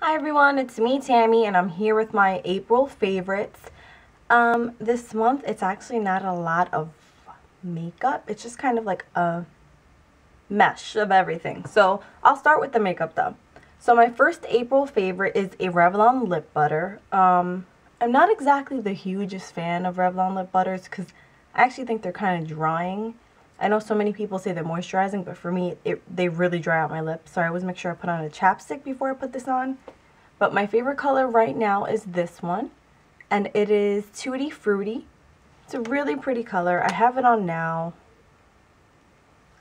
Hi everyone, it's me Tammy and I'm here with my April favorites. This month it's actually not a lot of makeup. It's just kind of like a mesh of everything. So I'll start with the makeup though. So my first April favorite is a Revlon lip butter. I'm not exactly the hugest fan of Revlon lip butters because I actually think they're kind of drying. I know so many people say they're moisturizing, but for me, they really dry out my lips. So I always make sure I put on a chapstick before I put this on. But my favorite color right now is this one, and it is Tutti Frutti. It's a really pretty color. I have it on now.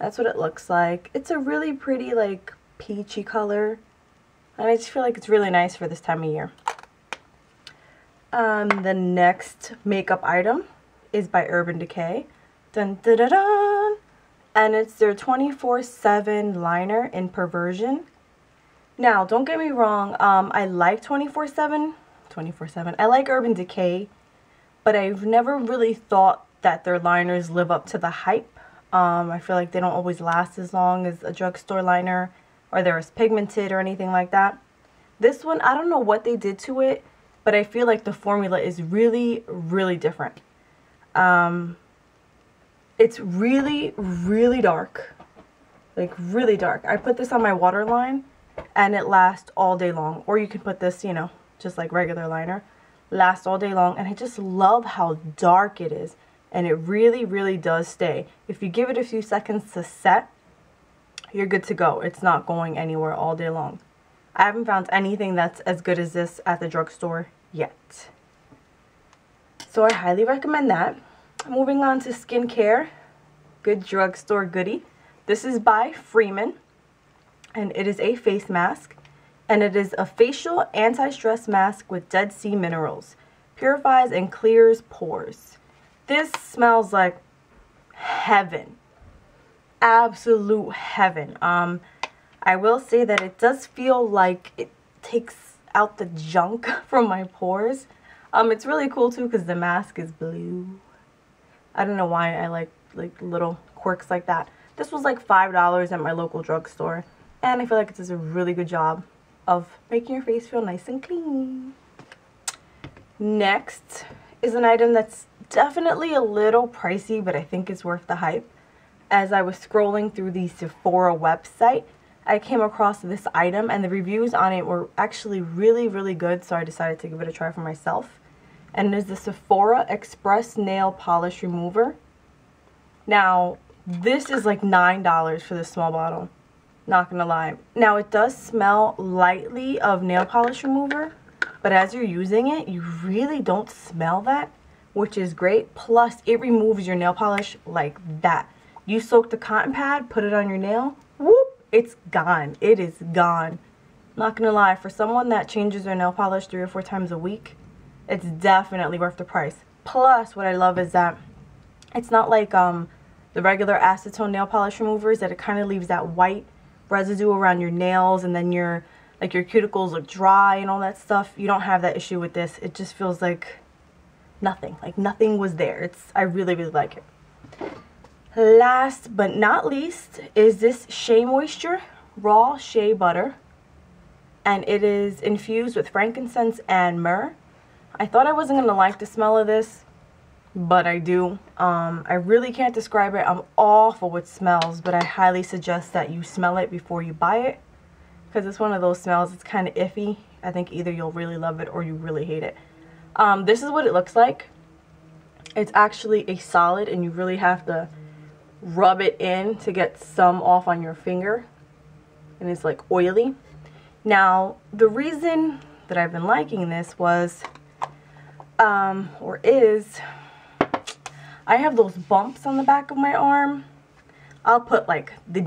That's what it looks like. It's a really pretty, like, peachy color, and I just feel like it's really nice for this time of year. The next makeup item is by Urban Decay. Dun, dun, dun, dun. And it's their 24/7 liner in Perversion. Now, don't get me wrong, I like 24/7. I like Urban Decay, but I've never really thought that their liners live up to the hype. I feel like they don't always last as long as a drugstore liner, or they're as pigmented or anything like that. This one, I don't know what they did to it, but I feel like the formula is really, really different. It's really, really dark. Like, really dark. I put this on my waterline, and it lasts all day long. Or you can put this, you know, just like regular liner. Lasts all day long. And I just love how dark it is. And it really, really does stay. If you give it a few seconds to set, you're good to go. It's not going anywhere all day long. I haven't found anything that's as good as this at the drugstore yet. So I highly recommend that. Moving on to skincare. Good drugstore goodie. This is by Freeman. And it is a face mask, and it is a facial anti-stress mask with Dead Sea minerals. Purifies and clears pores. This smells like heaven. Absolute heaven. I will say that it does feel like it takes out the junk from my pores. It's really cool too because the mask is blue. I don't know why I like little quirks like that. This was like $5 at my local drugstore. And I feel like it does a really good job of making your face feel nice and clean. Next is an item that's definitely a little pricey, but I think it's worth the hype. As I was scrolling through the Sephora website, I came across this item, and the reviews on it were actually really, really good, so I decided to give it a try for myself. And it is the Sephora Express Nail Polish Remover. Now, this is like $9 for this small bottle. Not gonna lie. Now, it does smell lightly of nail polish remover, but as you're using it, you really don't smell that, which is great. Plus, it removes your nail polish like that. You soak the cotton pad, put it on your nail, whoop, it's gone. It is gone. Not gonna lie, for someone that changes their nail polish 3 or 4 times a week, it's definitely worth the price. Plus, what I love is that it's not like the regular acetone nail polish removers, that it kind of leaves that white residue around your nails, and then your cuticles look dry and all that stuff. You don't have that issue with this. It just feels like nothing was there. I really, really like it. Last but not least is this Shea Moisture Raw Shea Butter, and it is infused with frankincense and myrrh. I thought I wasn't gonna like the smell of this, but I do. I really can't describe it. I'm awful with smells, but I highly suggest that you smell it before you buy it, because it's one of those smells, it's kind of iffy. I think either you'll really love it or you really hate it. This is what it looks like. It's actually a solid, and you really have to rub it in to get some off on your finger, and it's like oily. Now, the reason that I've been liking this is I have those bumps on the back of my arm. I'll put like the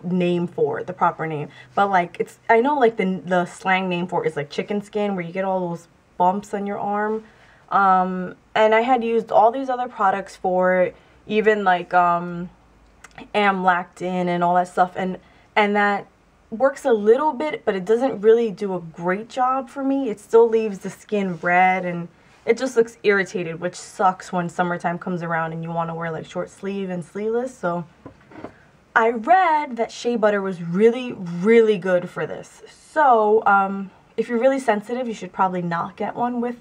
name for it, the proper name. But like I know like the slang name for it is like chicken skin, where you get all those bumps on your arm. And I had used all these other products for it, even like Amlactin and all that stuff, and that works a little bit, but it doesn't really do a great job for me. It still leaves the skin red, and it just looks irritated, which sucks when summertime comes around and you want to wear like short sleeve and sleeveless. So I read that shea butter was really, really good for this. So if you're really sensitive, you should probably not get one with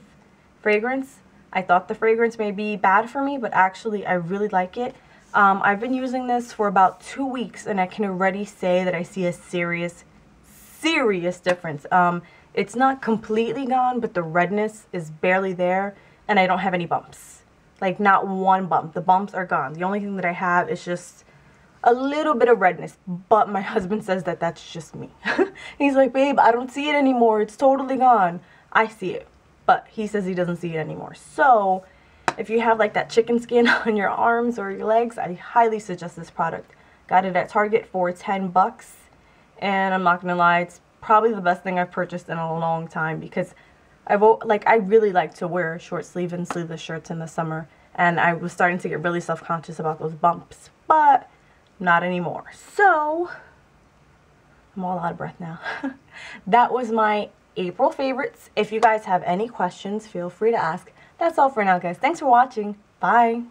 fragrance. I thought the fragrance may be bad for me, but actually I really like it. I've been using this for about 2 weeks, and I can already say that I see a serious difference. It's not completely gone, but the redness is barely there, and I don't have any bumps. Like, not one bump. The bumps are gone. The only thing that I have is just a little bit of redness, but my husband says that that's just me. He's like, babe, I don't see it anymore. It's totally gone. I see it, but he says he doesn't see it anymore. So if you have like that chicken skin on your arms or your legs, I highly suggest this product. Got it at Target for 10 bucks, and I'm not gonna lie, it's probably the best thing I've purchased in a long time, because I really like to wear short sleeve and sleeveless shirts in the summer, and I was starting to get really self-conscious about those bumps, but not anymore. So I'm all out of breath now. That was my April favorites. If you guys have any questions, feel free to ask. That's all for now, guys. Thanks for watching. Bye.